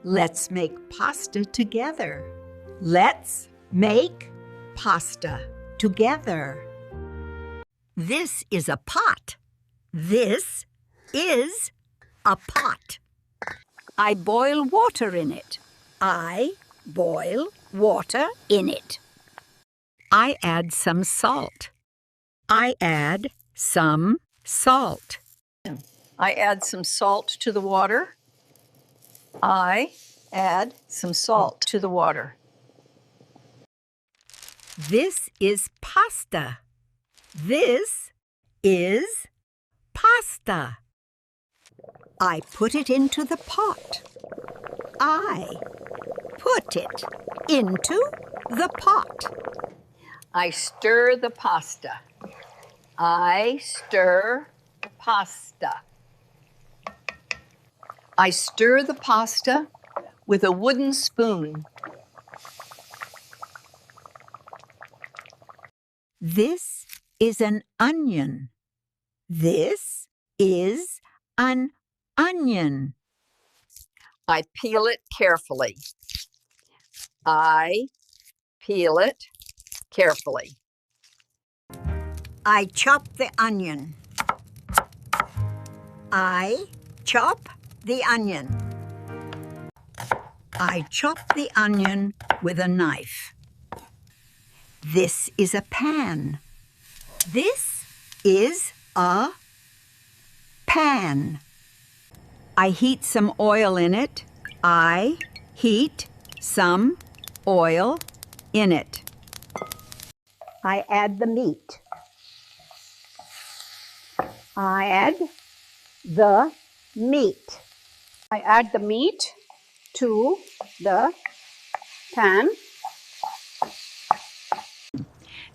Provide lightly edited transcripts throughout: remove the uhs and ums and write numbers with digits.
Let's make pasta together. Let's make pasta together. This is a pot. This is a pot. I boil water in it. I boil water in it. I add some salt. I add some salt. I add some salt to the water. I add some salt to the water. This is pasta. This is pasta. I put it into the pot. I put it into the pot. I stir the pasta. I stir pasta. I stir the pasta with a wooden spoon. This is an onion. This is an onion. I peel it carefully. I peel it carefully. I chop the onion. I chop the onion. I chop the onion with a knife. This is a pan. This is a pan. I heat some oil in it. I heat some oil in it. I add the meat. I add the meat. I add the meat to the pan.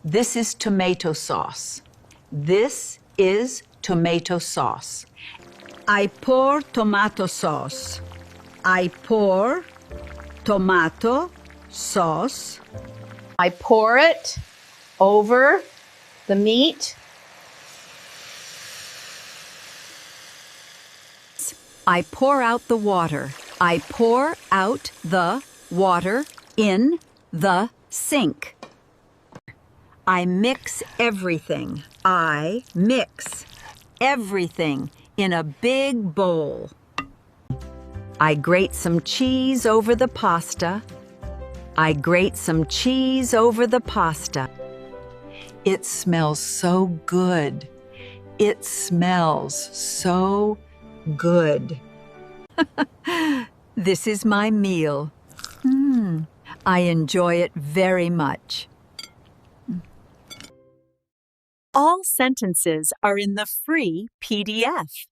This is tomato sauce. This is tomato sauce. I pour tomato sauce. I pour tomato sauce. I pour it over the meat. I pour out the water. I pour out the water in the sink. I mix everything. I mix everything in a big bowl. I grate some cheese over the pasta. I grate some cheese over the pasta. It smells so good. It smells so good. This is my meal. I enjoy it very much. All sentences are in the free PDF.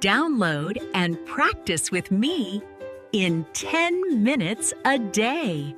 Download and practice with me in 10 minutes a day.